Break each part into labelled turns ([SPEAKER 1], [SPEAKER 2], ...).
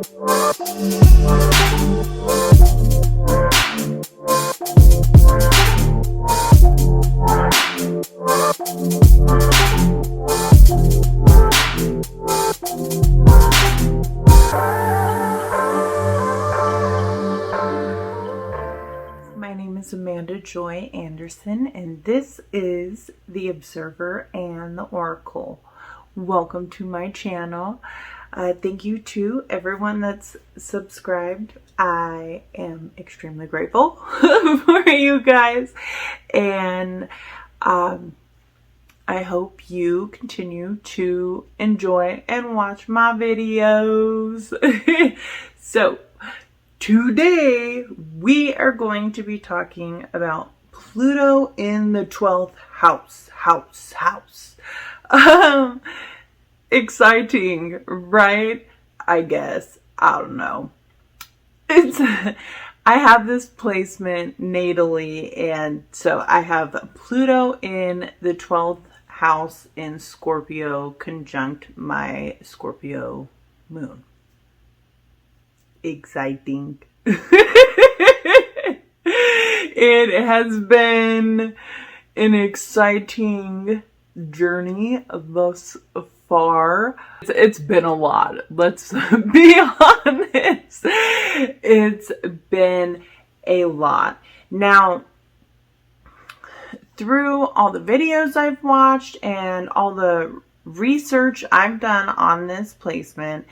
[SPEAKER 1] My name is Amanda Joy Anderson, and this is The Observer and the Oracle. Welcome to my channel. Thank you to everyone that's subscribed. I am extremely grateful for you guys, and I hope you continue to enjoy and watch my videos. So, today, we are going to be talking about Pluto in the 12th house. Exciting, right? I guess. I don't know. I have this placement natally, and so I have Pluto in the 12th house in Scorpio conjunct my Scorpio moon. Exciting. It has been an exciting journey thus far. It's been a lot. Let's be honest. It's been a lot. Now, through all the videos I've watched and all the research I've done on this placement,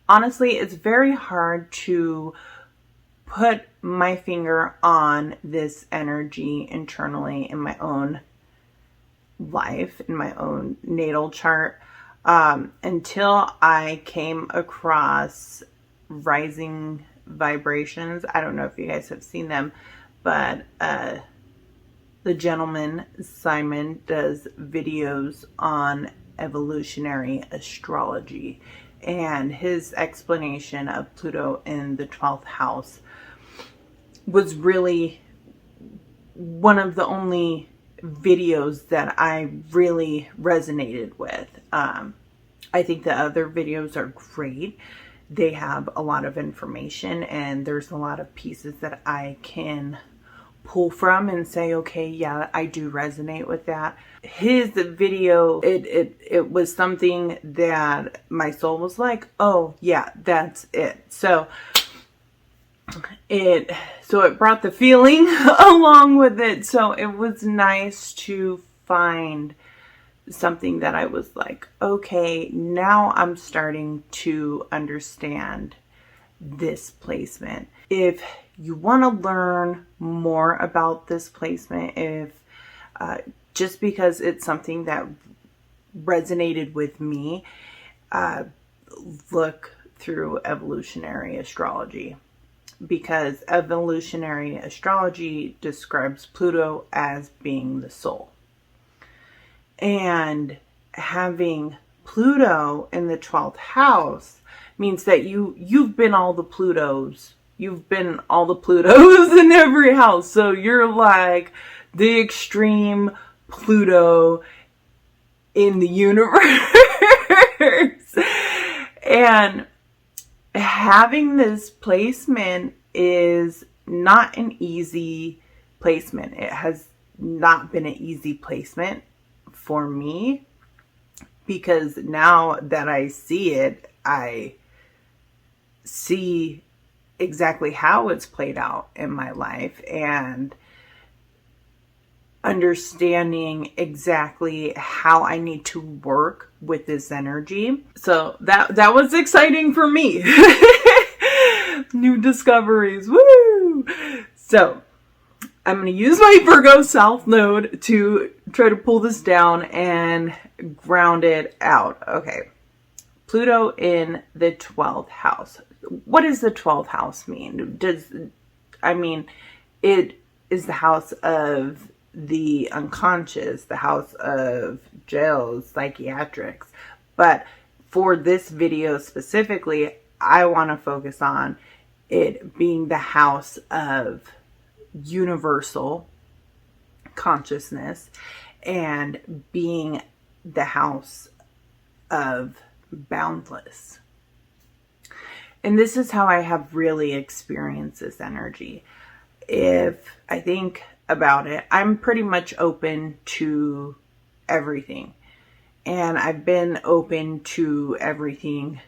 [SPEAKER 1] honestly, it's very hard to put my finger on this energy internally in my own life, in my own natal chart, until I came across Rising Vibrations. I don't know if you guys have seen them, but the gentleman, Simon, does videos on evolutionary astrology. And his explanation of Pluto in the 12th house was really one of the only videos that I really resonated with. I think the other videos are great. They have a lot of information, and there's a lot of pieces that I can pull from and say, okay, yeah, I do resonate with that. His video, it was something that my soul was like, oh yeah, that's it. So it brought the feeling along with it. So it was nice to find something that I was like, okay, now I'm starting to understand this placement. If you want to learn more about this placement, just because it's something that resonated with me, look through evolutionary astrology, because evolutionary astrology describes Pluto as being the soul. And having Pluto in the 12th house means that you've been all the Plutos. You've been all the Plutos in every house. So you're like the extreme Pluto in the universe. And having this placement is not an easy placement. It has not been an easy placement for me, because now that I see it, I see exactly how it's played out in my life, and understanding exactly how I need to work with this energy. So that was exciting for me. New discoveries. Woo! So I'm going to use my Virgo South node to try to pull this down and ground it out. Okay. Pluto in the 12th house. What does the 12th house mean? It is the house of the unconscious, the house of jails, psychiatrics. But for this video specifically, I want to focus on it being the house of universal consciousness and being the house of boundless. And this is how I have really experienced this energy. If I think about it, I'm pretty much open to everything. And I've been open to everything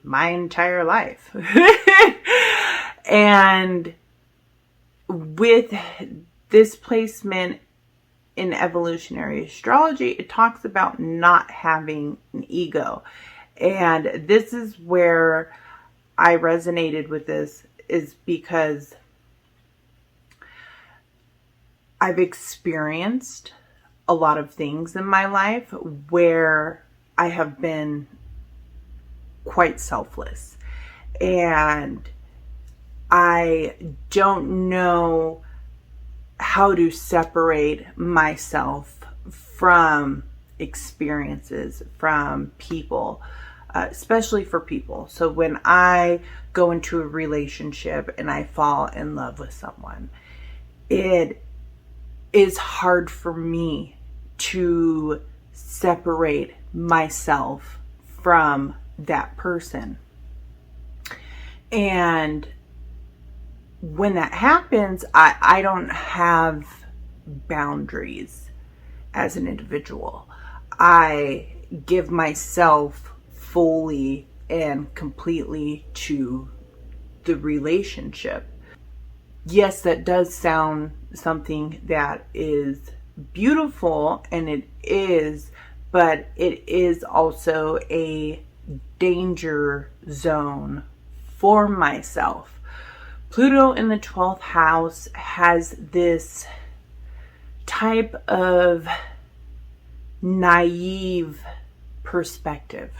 [SPEAKER 1] my entire life. And with this placement in evolutionary astrology, it talks about not having an ego. And this is where I resonated with this, is because I've experienced a lot of things in my life where I have been quite selfless. And I don't know how to separate myself from experiences, from people, especially for people. So when I go into a relationship and I fall in love with someone, it is hard for me to separate myself from that person. And when that happens, I don't have boundaries as an individual. I give myself fully and completely to the relationship. Yes, that does sound something that is beautiful, and it is, but it is also a danger zone for myself. Pluto in the 12th house has this type of naive perspective.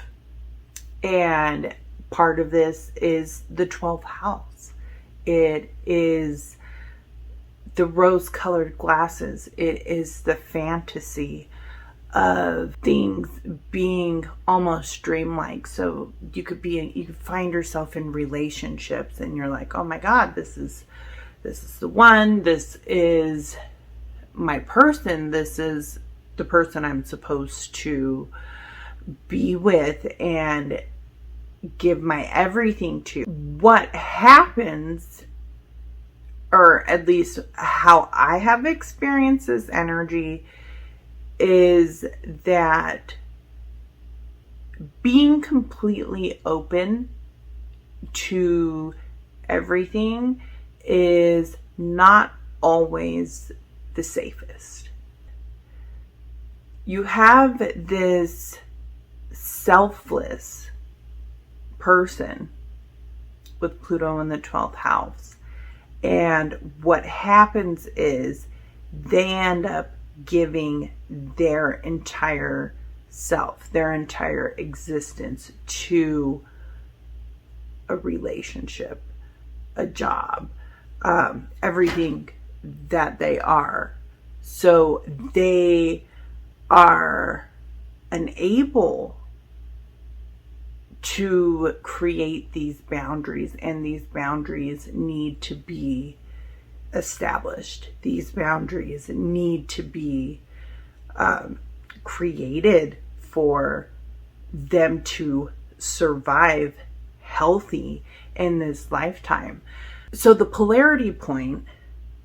[SPEAKER 1] And part of this is the 12th house. It is the rose-colored glasses. It is the fantasy of things being almost dreamlike. So you could find yourself in relationships and you're like, oh my God, this is the one, this is my person, this is the person I'm supposed to be with and give my everything to. What happens, or at least how I have experienced this energy, is that being completely open to everything is not always the safest. You have this selfless person with Pluto in the 12th house. And what happens is they end up giving their entire self, their entire existence to a relationship, a job, everything that they are. So they are unable to create these boundaries, and these boundaries need to be established. These boundaries need to be created for them to survive healthy in this lifetime. So the polarity point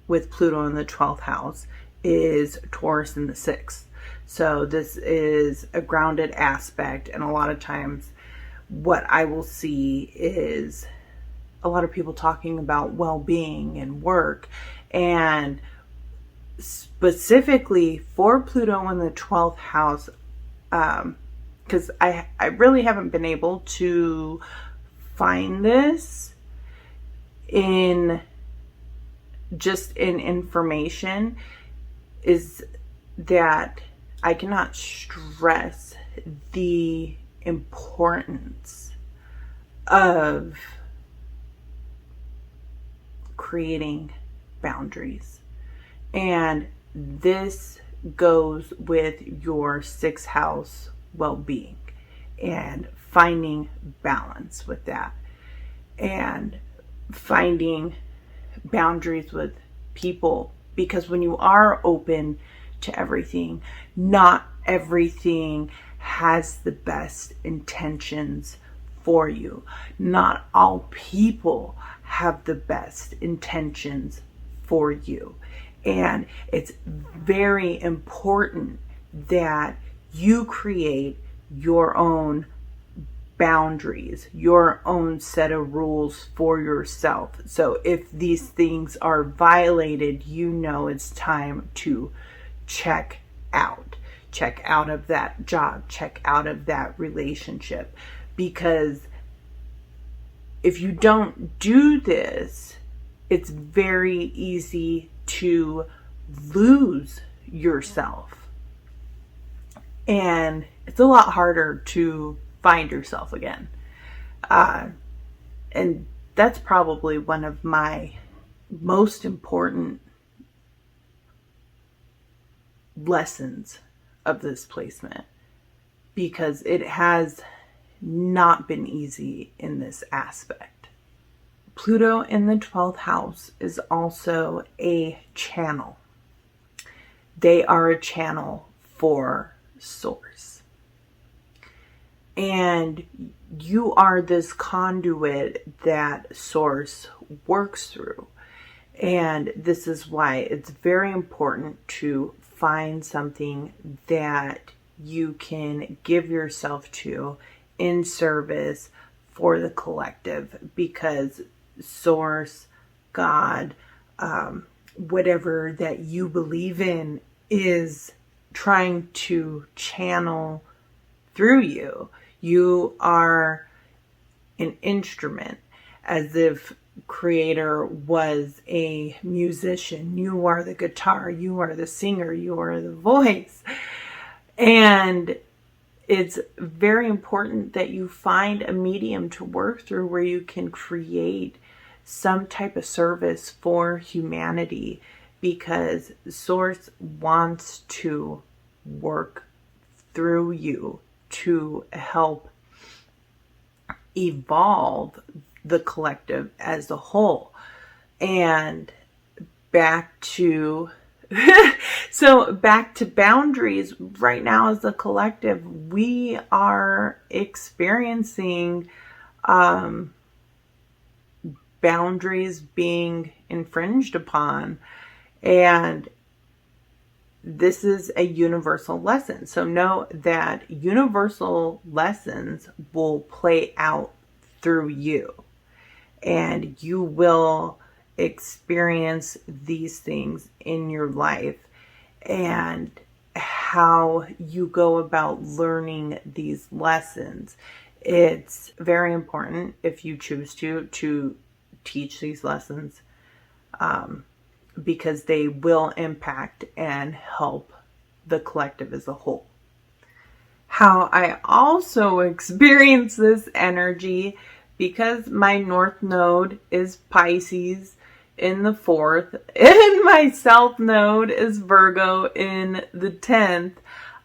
[SPEAKER 1] with Pluto in the 12th house is Taurus in the 6th. So this is a grounded aspect, and a lot of times what I will see is a lot of people talking about well-being and work, and specifically for Pluto in the 12th house, because I really haven't been able to find this in information, is that I cannot stress the importance of creating boundaries. And this goes with your 6th house well-being and finding balance with that, and finding boundaries with people, because when you are open to everything, not everything has the best intentions for you. Not all people have the best intentions for you. And it's very important that you create your own boundaries, your own set of rules for yourself. So if these things are violated, you know it's time to check out. Check out of that job, check out of that relationship. Because if you don't do this, it's very easy to lose yourself. And it's a lot harder to find yourself again. And that's probably one of my most important lessons of this placement, because it has not been easy in this aspect. Pluto in the 12th house is also a channel. They are a channel for source. And you are this conduit that source works through. And this is why it's very important to find something that you can give yourself to in service for the collective, because source, God, whatever that you believe in is trying to channel through you. You are an instrument, as if Creator was a musician. You are the guitar, you are the singer, you are the voice. And it's very important that you find a medium to work through where you can create some type of service for humanity, because Source wants to work through you to help evolve the collective as a whole. And back to back to boundaries. Right now as a collective, we are experiencing boundaries being infringed upon, and this is a universal lesson. So know that universal lessons will play out through you, and you will experience these things in your life. And how you go about learning these lessons, it's very important, if you choose to teach these lessons, because they will impact and help the collective as a whole. How I also experience this energy, because my North Node is Pisces in the 4th, and my South Node is Virgo in the 10th,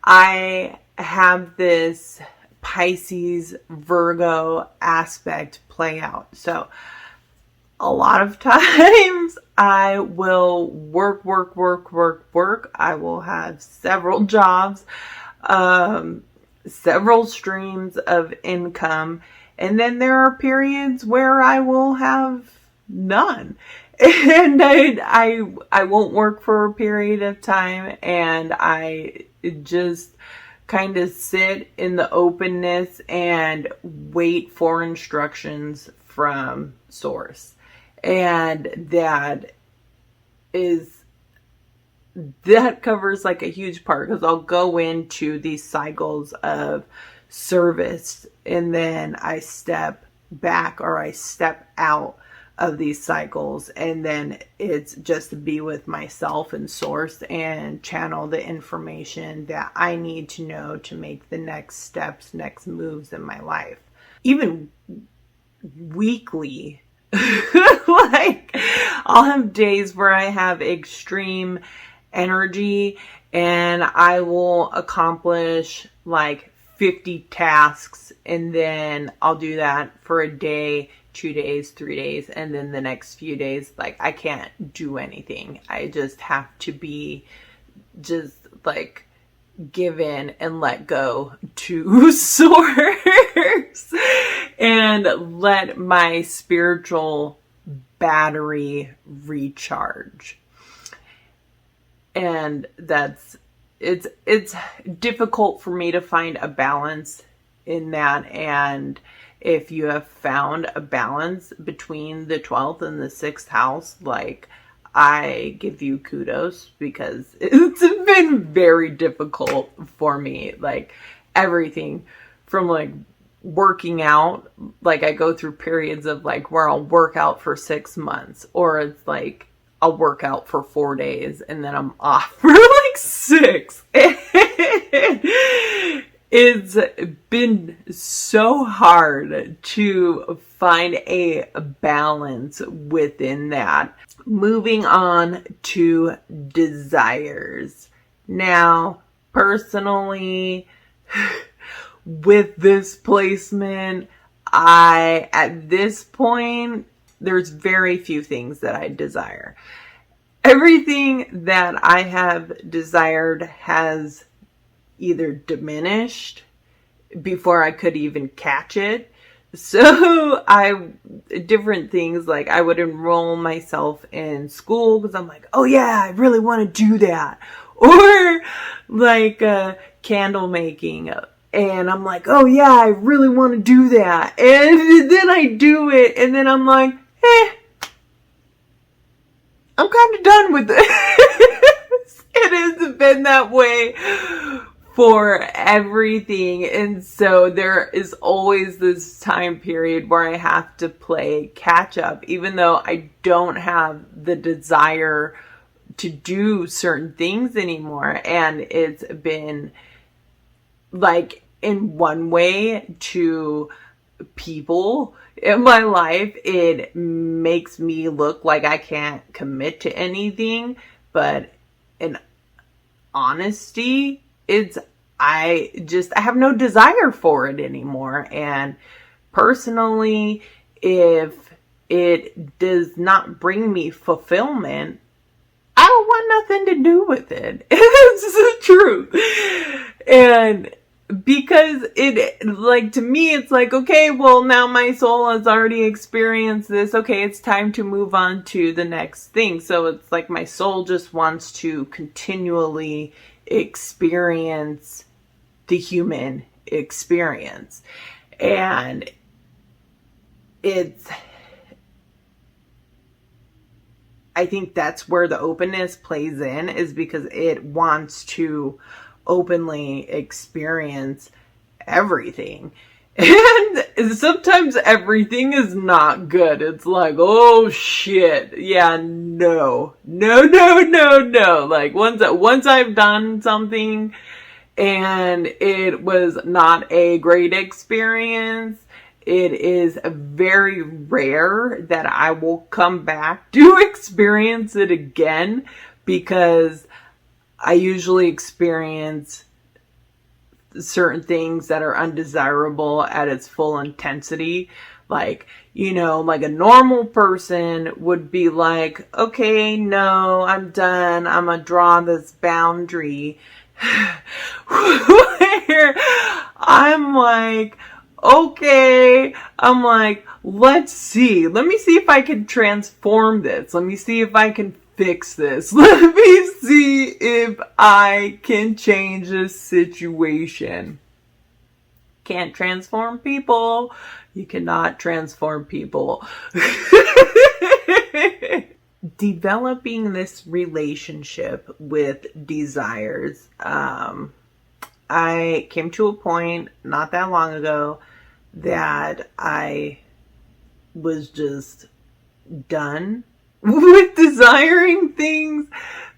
[SPEAKER 1] I have this Pisces Virgo aspect play out. So a lot of times I will work. I will have several jobs, several streams of income. And then there are periods where I will have none. And I won't work for a period of time, and I just kind of sit in the openness and wait for instructions from Source. And that covers like a huge part, because I'll go into these cycles of service, and then I step back or I step out of these cycles, and then it's just to be with myself and Source and channel the information that I need to know to make the next steps, next moves in my life. Even weekly, like I'll have days where I have extreme energy and I will accomplish like 50 tasks, and then I'll do that for a day, 2 days, 3 days, and then the next few days, like I can't do anything. I just have to be just like give in and let go to source and let my spiritual battery recharge. And it's difficult for me to find a balance in that. And if you have found a balance between the 12th and the 6th house, like, I give you kudos, because it's been very difficult for me. Like, everything from like working out, like I go through periods of like where I'll work out for 6 months, or it's like I'll work out for 4 days and then I'm off for like 6. It's been so hard to find a balance within that. Moving on to desires. Now, personally, with this placement, at this point, there's very few things that I desire. Everything that I have desired has either diminished before I could even catch it. So different things, like I would enroll myself in school because I'm like, oh yeah, I really want to do that. Or like candle making. And I'm like, oh yeah, I really want to do that. And then I do it. And then I'm like, I'm kind of done with it. It has been that way for everything. And so there is always this time period where I have to play catch up, even though I don't have the desire to do certain things anymore. And it's been like, in one way, to people in my life, it makes me look like I can't commit to anything. But in honesty, I have no desire for it anymore. And personally, if it does not bring me fulfillment, I don't want nothing to do with it. It's the truth. And because to me, it's like, okay, well, now my soul has already experienced this. Okay, it's time to move on to the next thing. So it's like my soul just wants to continually experience the human experience. And I think that's where the openness plays in, is because it wants to openly experience everything. And sometimes everything is not good. It's like, oh shit. Yeah, no. Like once I've done something and it was not a great experience, it is very rare that I will come back to experience it again, because I usually experience certain things that are undesirable at its full intensity. Like, like a normal person would be like, okay, no, I'm done. I'm gonna draw this boundary. Where I'm like, okay, I'm like, let's see. Let me see if I can transform this. Let me see if I can fix this. Let me see if I can change this situation. Can't transform people. You cannot transform people. Developing this relationship with desires. I came to a point not that long ago that I was just done with desiring things,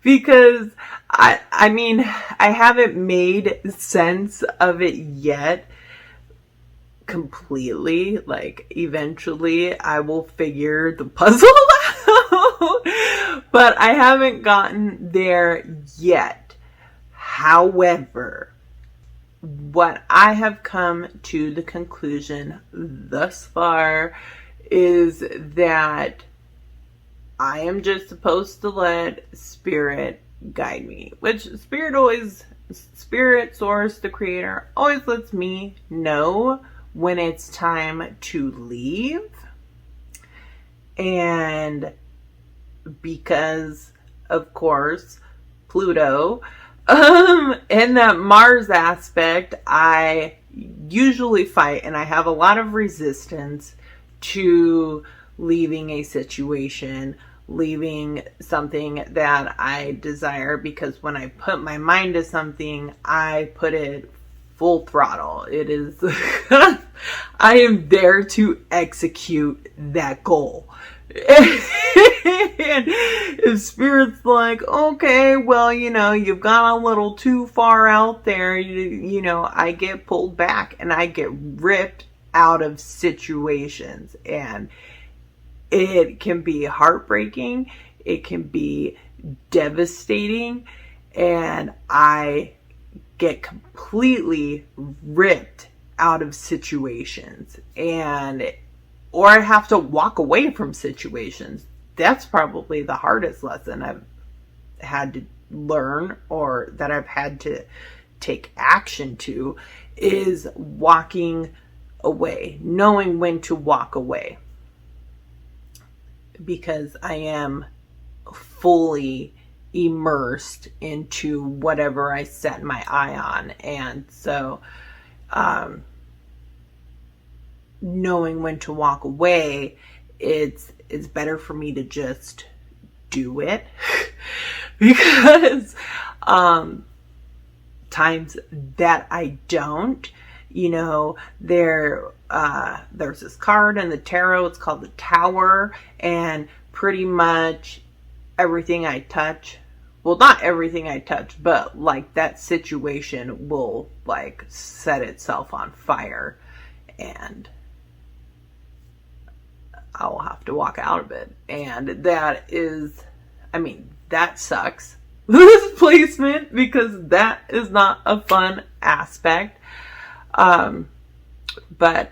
[SPEAKER 1] because I haven't made sense of it yet completely. Like, eventually I will figure the puzzle out, but I haven't gotten there yet. However, what I have come to the conclusion thus far is that I am just supposed to let spirit guide me, which spirit always Spirit, Source, the Creator, always lets me know when it's time to leave. And because, of course, Pluto, in that Mars aspect, I usually fight and I have a lot of resistance to leaving a situation, leaving something that I desire, because when I put my mind to something, I put it full throttle. It is, I am there to execute that goal. And if Spirit's like, okay, well, you've gone a little too far out there, I get pulled back and I get ripped out of situations, and it can be heartbreaking. It can be devastating, and I get completely ripped out of situations, or I have to walk away from situations. That's probably the hardest lesson I've had to learn, or that I've had to take action to, is walking away, knowing when to walk away, because I am fully immersed into whatever I set my eye on. And so knowing when to walk away, it's better for me to just do it. Because times that I don't, there's this card in the tarot, it's called the Tower, and pretty much everything I touch, well, not everything I touch, but like that situation will like set itself on fire, and I will have to walk out of it. And that is, that sucks, this placement, because that is not a fun aspect. But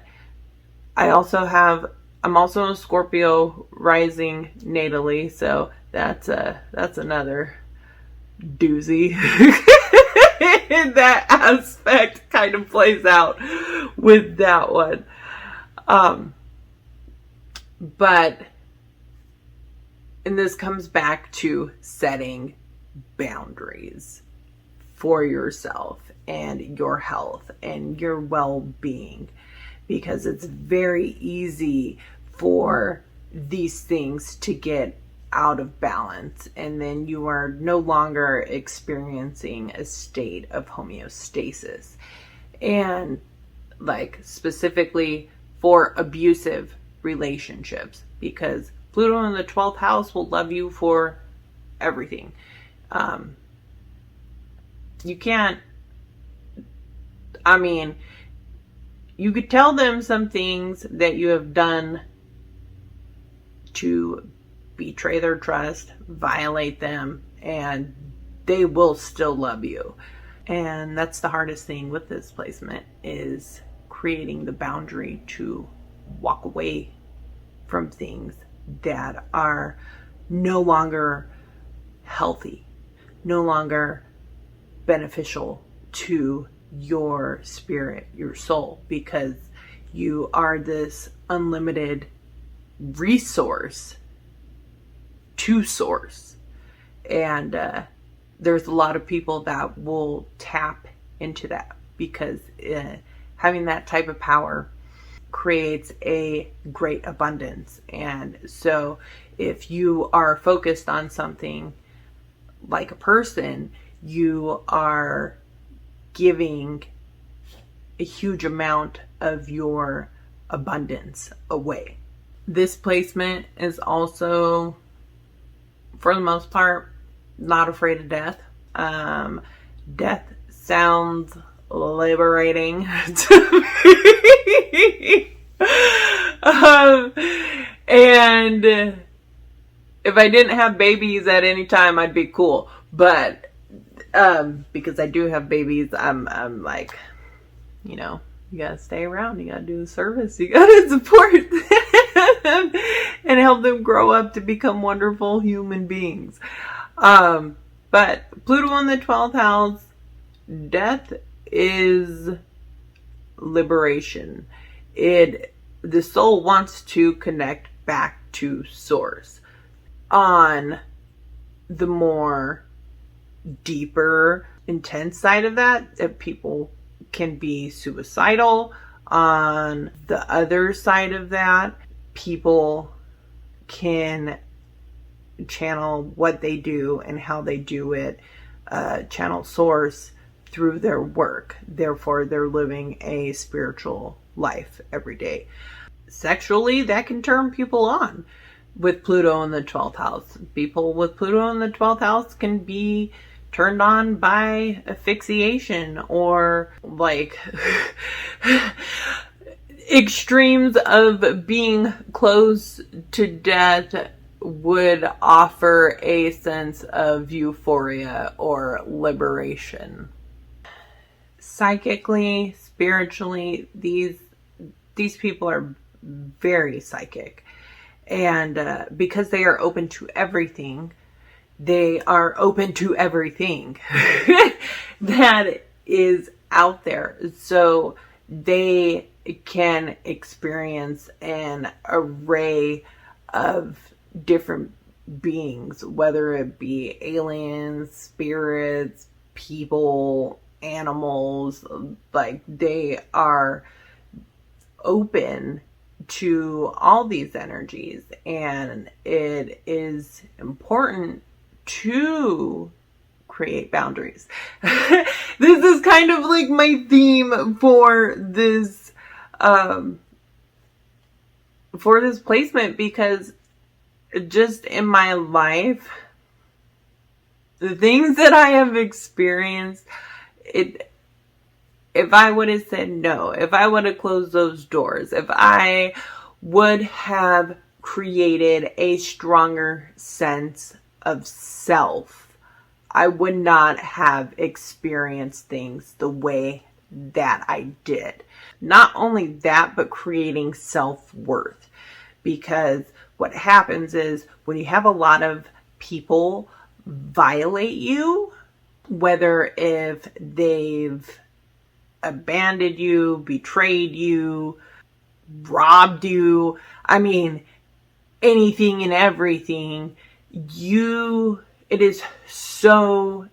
[SPEAKER 1] I'm also a Scorpio rising natally, so that's another doozy. That aspect kind of plays out with that one. And this comes back to setting boundaries for yourself and your health and your well-being, because it's very easy for these things to get out of balance, and then you are no longer experiencing a state of homeostasis. And like specifically for abusive relationships, because Pluto in the 12th house will love you for everything. You can't, you could tell them some things that you have done to betray their trust, violate them, and they will still love you. And that's the hardest thing with this placement, is creating the boundary to walk away from things that are no longer healthy, no longer beneficial to your spirit, your soul, because you are this unlimited resource to source. And there's a lot of people that will tap into that, because having that type of power creates a great abundance. And so if you are focused on something like a person, you are giving a huge amount of your abundance away. This placement is also, for the most part, not afraid of death. Death sounds liberating to me. And if I didn't have babies at any time, I'd be cool. But because I do have babies, I'm like, you gotta stay around, you gotta do the service, you gotta support them and help them grow up to become wonderful human beings. But Pluto in the 12th house, death is liberation. The soul wants to connect back to source. On the more deeper, intense side of that, people can be suicidal. On the other side of that, people can channel what they do and how they do it, channel source through their work. Therefore, they're living a spiritual life every day. Sexually, that can turn people on. With Pluto in the 12th house, people with Pluto in the 12th house can be turned on by asphyxiation or like extremes of being close to death would offer a sense of euphoria or liberation. Psychically, spiritually, these people are very psychic. And because they are open to everything, they are open to everything that is out there. So they can experience an array of different beings, whether it be aliens, spirits, people, animals. Like, they are open to all these energies, and it is important to create boundaries. This is kind of like my theme for this placement, because just in my life, the things that I have experienced, if I would have said no, if I would have closed those doors, if I would have created a stronger sense of self, I would not have experienced things the way that I did. Not only that, but creating self-worth. Because what happens is when you have a lot of people violate you, whether if they've abandoned you, betrayed you, robbed you, I mean, anything and everything, it is so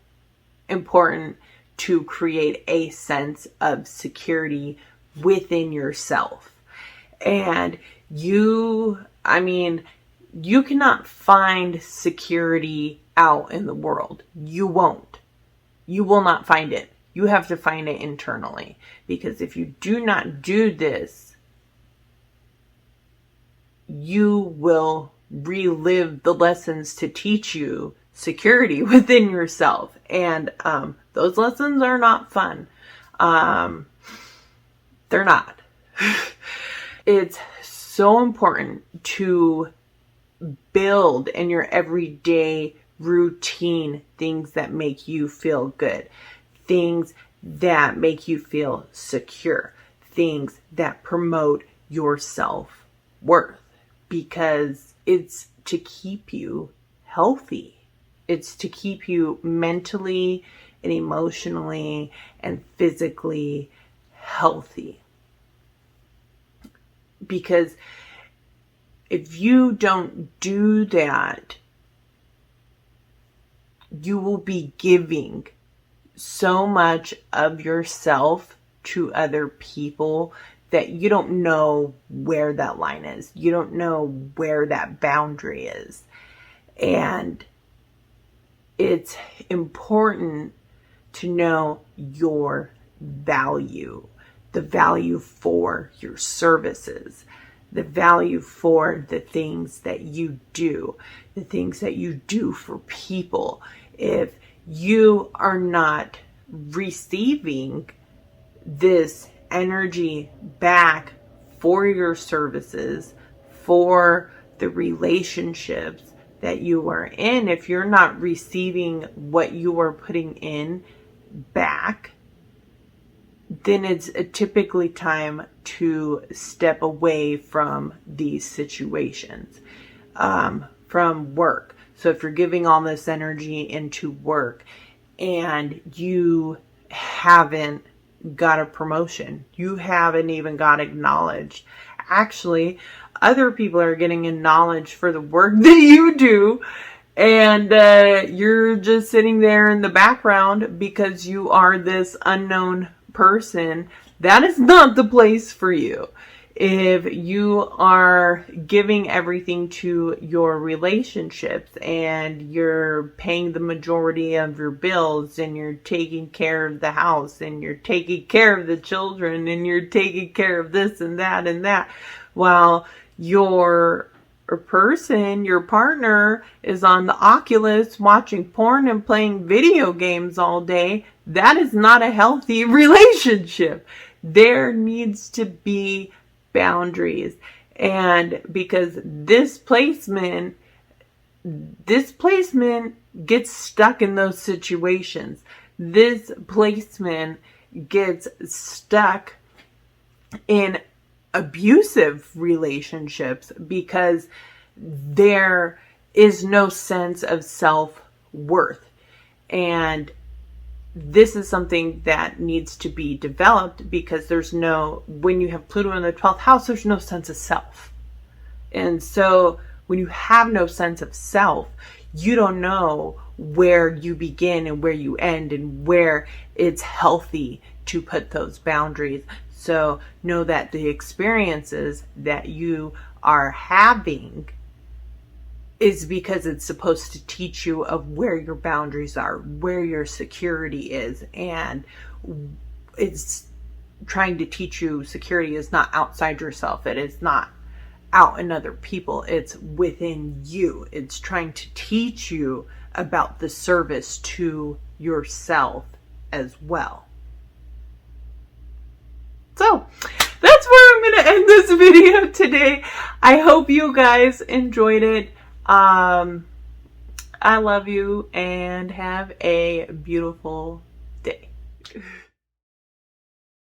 [SPEAKER 1] important to create a sense of security within yourself. And you cannot find security out in the world. You won't. You will not find it. You have to find it internally. Because if you do not do this, you will relive the lessons to teach you security within yourself. And those lessons are not fun. They're not. It's so important to build in your everyday routine things that make you feel good, things that make you feel secure, things that promote your self-worth, because it's to keep you healthy. It's to keep you mentally and emotionally and physically healthy. Because if you don't do that, you will be giving so much of yourself to other people that you don't know where that line is. You don't know where that boundary is. And it's important to know your value, the value for your services, the value for the things that you do, the things that you do for people. If you are not receiving this energy back for your services, for the relationships that you are in, if you're not receiving what you are putting in back, then it's typically time to step away from these situations, from work. So if you're giving all this energy into work and you haven't got a promotion. You haven't even got acknowledged. Actually, other people are getting acknowledged for the work that you do. And you're just sitting there in the background because you are this unknown person. That is not the place for you. If you are giving everything to your relationships and you're paying the majority of your bills and you're taking care of the house and you're taking care of the children and you're taking care of this and that, while your your partner is on the Oculus watching porn and playing video games all day, that is not a healthy relationship. There needs to be boundaries. And because this placement gets stuck in those situations. This placement gets stuck in abusive relationships because there is no sense of self-worth. And this is something that needs to be developed because when you have Pluto in the 12th house, there's no sense of self. And so when you have no sense of self, you don't know where you begin and where you end and where it's healthy to put those boundaries. So know that the experiences that you are having is because it's supposed to teach you of where your boundaries are, where your security is. And it's trying to teach you security is not outside yourself. It is not out in other people. It's within you. It's trying to teach you about the service to yourself as well. So that's where I'm going to end this video today. I hope you guys enjoyed it. I love you and have a beautiful day.